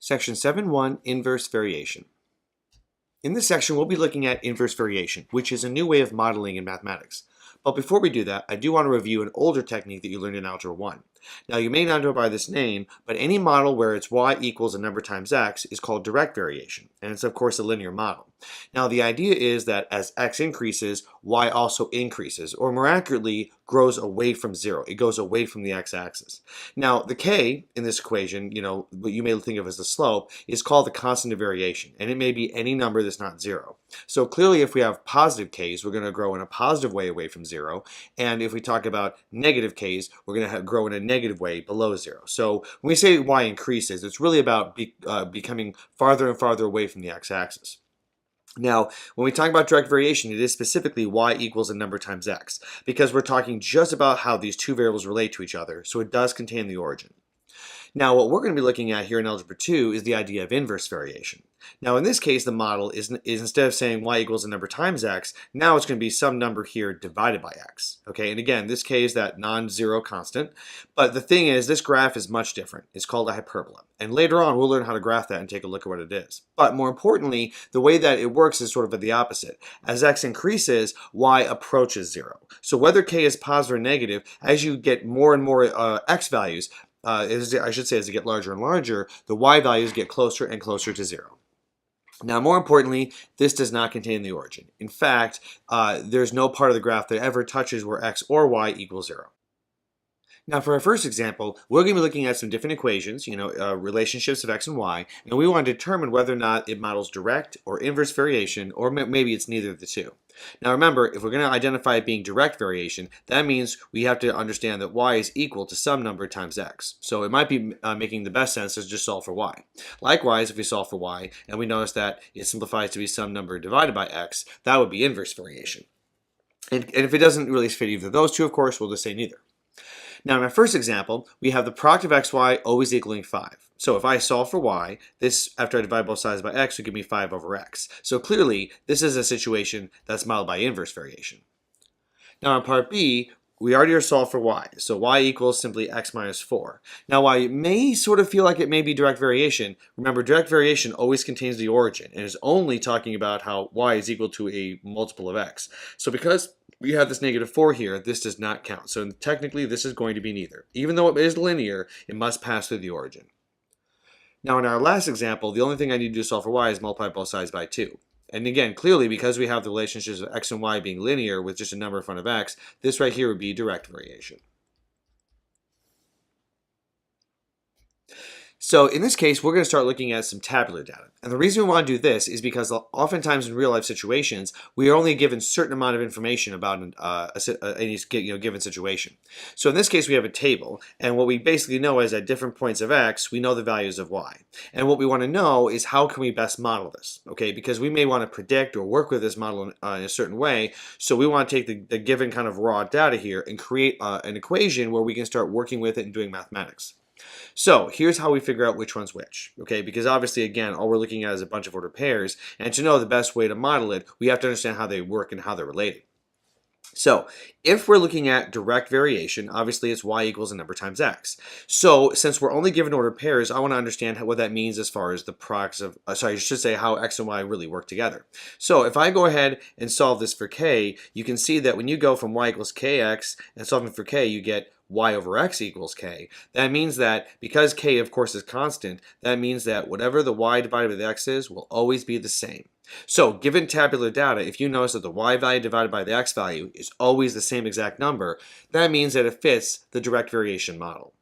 Section 7.1, Inverse Variation. In this section, we'll be looking at inverse variation, which is a new way of modeling in mathematics. But before we do that, I do want to review an older technique that you learned in Algebra 1. Now, you may not know by this name, but any model where it's y equals a number times x is called direct variation, and it's of course a linear model. Now, the idea is that as x increases, y also increases, or more accurately, grows away from zero. It goes away from the x-axis. Now, the k in this equation, what you may think of as the slope, is called the constant of variation, and it may be any number that's not zero. So clearly, if we have positive k's, we're going to grow in a positive way away from zero, and if we talk about negative k's, we're going to grow in a negative way below zero. So when we say y increases, it's really about becoming farther and farther away from the x-axis. Now, when we talk about direct variation, it is specifically y equals a number times x, because we're talking just about how these two variables relate to each other, so it does contain the origin. Now, what we're going to be looking at here in Algebra 2 is the idea of inverse variation. Now, in this case, the model is instead of saying y equals a number times x, now it's going to be some number here divided by x. Okay, and again, this k is that non-zero constant. But the thing is, this graph is much different. It's called a hyperbola. And later on, we'll learn how to graph that and take a look at what it is. But more importantly, the way that it works is sort of at the opposite. As x increases, y approaches zero. So whether k is positive or negative, as you get more and more x values, I should say as they get larger and larger, the y values get closer and closer to zero. Now, more importantly, this does not contain the origin. In fact, there's no part of the graph that ever touches where x or y equals zero. Now, for our first example, we're going to be looking at some different equations, relationships of x and y, and we want to determine whether or not it models direct or inverse variation, or maybe it's neither of the two. Now remember, if we're going to identify it being direct variation, that means we have to understand that y is equal to some number times x. So it might be making the best sense to just solve for y. Likewise, if we solve for y, and we notice that it simplifies to be some number divided by x, that would be inverse variation. And if it doesn't really fit either of those two, of course, we'll just say neither. Now, in our first example, we have the product of xy always equaling 5. So if I solve for y, this, after I divide both sides by x, would give me 5 over x. So clearly, this is a situation that's modeled by inverse variation. Now, in part B, we already are solved for y. So y equals simply x minus 4. Now, while it may sort of feel like it may be direct variation, remember, direct variation always contains the origin and is only talking about how y is equal to a multiple of x. So because we have this negative 4 here, this does not count. So technically, this is going to be neither. Even though it is linear, it must pass through the origin. Now, in our last example, the only thing I need to do to solve for y is multiply both sides by 2. And again, clearly, because we have the relationships of x and y being linear with just a number in front of x, this right here would be direct variation. So in this case, we're going to start looking at some tabular data. And the reason we want to do this is because oftentimes in real life situations, we are only given a certain amount of information about any given situation. So in this case, we have a table. And what we basically know is at different points of x, we know the values of y. And what we want to know is how can we best model this, okay? Because we may want to predict or work with this model in a certain way. So we want to take the given kind of raw data here and create an equation where we can start working with it and doing mathematics. So here's how we figure out which one's which, okay? Because obviously, again, all we're looking at is a bunch of ordered pairs, and to know the best way to model it, we have to understand how they work and how they're related. So if we're looking at direct variation, obviously it's y equals a number times x. So since we're only given ordered pairs, I want to understand what that means as far as the products of, I should say how x and y really work together. So if I go ahead and solve this for k, you can see that when you go from y equals kx and solving for k, you get y over x equals k. That means that because k, of course, is constant, that means that whatever the y divided by the x is will always be the same. So given tabular data, if you notice that the y value divided by the x value is always the same exact number, that means that it fits the direct variation model.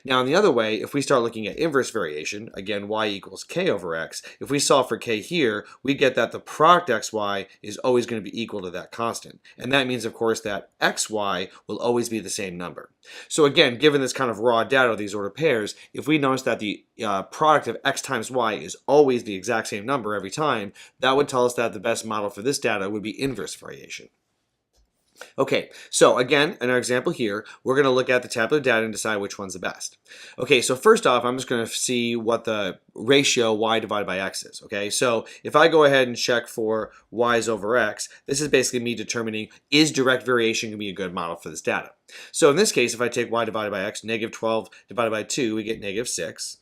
Now, in the other way, if we start looking at inverse variation, again, y equals k over x, if we solve for k here, we get that the product xy is always going to be equal to that constant. And that means, of course, that xy will always be the same number. So again, given this kind of raw data of these ordered pairs, if we notice that the product of x times y is always the exact same number every time, that would tell us that the best model for this data would be inverse variation. Okay, so again, in our example here, we're going to look at the tabular data and decide which one's the best. Okay, so first off, I'm just going to see what the ratio y divided by x is. Okay, so if I go ahead and check for y's over x, this is basically me determining is direct variation going to be a good model for this data. So in this case, if I take y divided by x, negative 12 divided by 2, we get negative 6.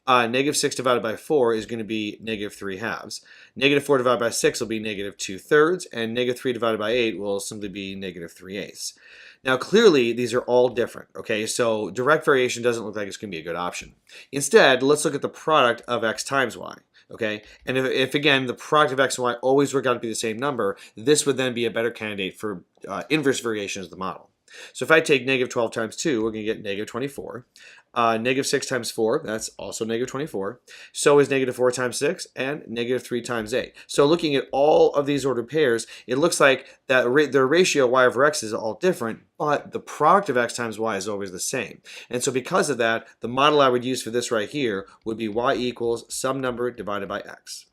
Negative 6 divided by 4 is going to be negative 3 halves. Negative 4 divided by 6 will be negative 2 thirds, and negative 3 divided by 8 will simply be negative 3 eighths. Now clearly these are all different, okay? So direct variation doesn't look like it's going to be a good option. Instead, let's look at the product of x times y. Okay, and if again the product of x and y always work out to be the same number, this would then be a better candidate for inverse variation as the model. So if I take negative 12 times 2, we're going to get negative 24. Negative 6 times 4, that's also negative 24. So is negative 4 times 6 and negative 3 times 8. So looking at all of these ordered pairs, it looks like that the ratio y over x is all different, but the product of x times y is always the same. And so because of that, the model I would use for this right here would be y equals some number divided by x.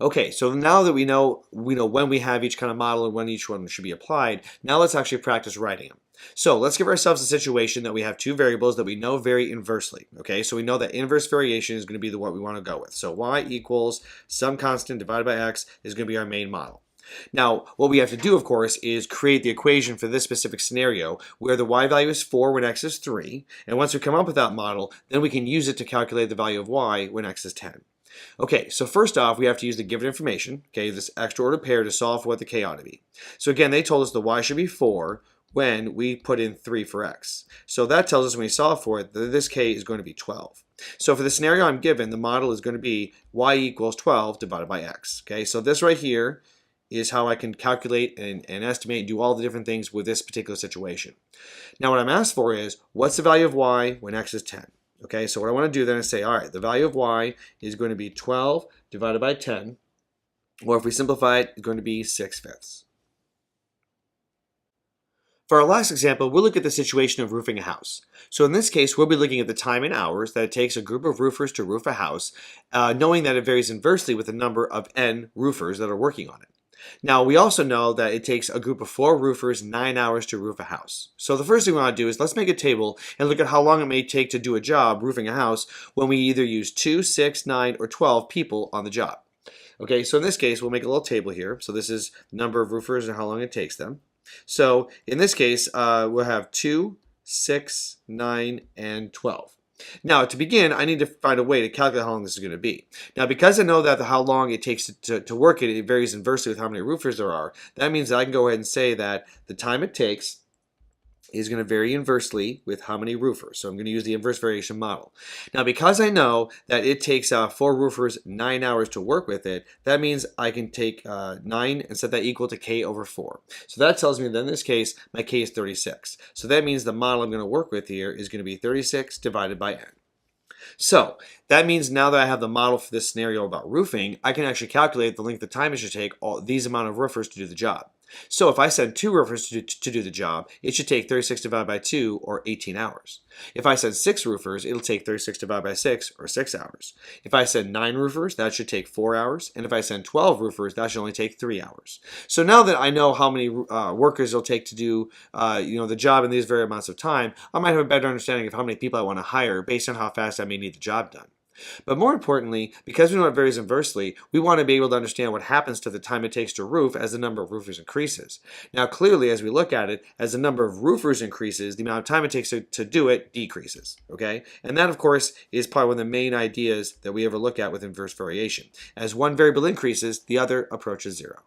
Okay, so now that we know when we have each kind of model and when each one should be applied, now let's actually practice writing them. So let's give ourselves a situation that we have two variables that we know vary inversely. Okay, so we know that inverse variation is going to be the one we want to go with. So y equals some constant divided by x is going to be our main model. Now, what we have to do, of course, is create the equation for this specific scenario where the y value is 4 when x is 3. And once we come up with that model, then we can use it to calculate the value of y when x is 10. Okay, so first off, we have to use the given information, okay, this extra ordered pair to solve for what the k ought to be. So again, they told us the y should be 4 when we put in 3 for x. So that tells us when we solve for it that this k is going to be 12. So for the scenario I'm given, the model is going to be y equals 12 divided by x. Okay, so this right here is how I can calculate and estimate and do all the different things with this particular situation. Now what I'm asked for is, what's the value of y when x is 10? Okay, so what I want to do then is say, all right, the value of y is going to be 12 divided by 10, or if we simplify it, it's going to be 6/5. For our last example, we'll look at the situation of roofing a house. So in this case, we'll be looking at the time in hours that it takes a group of roofers to roof a house, knowing that it varies inversely with the number of n roofers that are working on it. Now, we also know that it takes a group of 4 roofers 9 hours to roof a house. So the first thing we want to do is let's make a table and look at how long it may take to do a job roofing a house when we either use 2, 6, 9, or 12 people on the job. Okay, so in this case, we'll make a little table here. So this is the number of roofers and how long it takes them. So in this case, we'll have 2, 6, 9, and 12. Now, to begin, I need to find a way to calculate how long this is going to be. Now, because I know that how long it takes to work it, it varies inversely with how many roofers there are, that means that I can go ahead and say that the time it takes is going to vary inversely with how many roofers. So I'm going to use the inverse variation model. Now, because I know that it takes 4 roofers 9 hours to work with it, that means I can take 9 and set that equal to k over 4. So that tells me that in this case, my k is 36. So that means the model I'm going to work with here is going to be 36 divided by n. So that means now that I have the model for this scenario about roofing, I can actually calculate the length of time it should take these amount of roofers to do the job. So if I send 2 roofers to do the job, it should take 36 divided by 2, or 18 hours. If I send 6 roofers, it'll take 36 divided by 6, or 6 hours. If I send 9 roofers, that should take 4 hours. And if I send 12 roofers, that should only take 3 hours. So now that I know how many workers it'll take to do the job in these various amounts of time, I might have a better understanding of how many people I want to hire based on how fast I may need the job done. But more importantly, because we know it varies inversely, we want to be able to understand what happens to the time it takes to roof as the number of roofers increases. Now clearly, as we look at it, as the number of roofers increases, the amount of time it takes to do it decreases. Okay? And that, of course, is probably one of the main ideas that we ever look at with inverse variation. As one variable increases, the other approaches 0.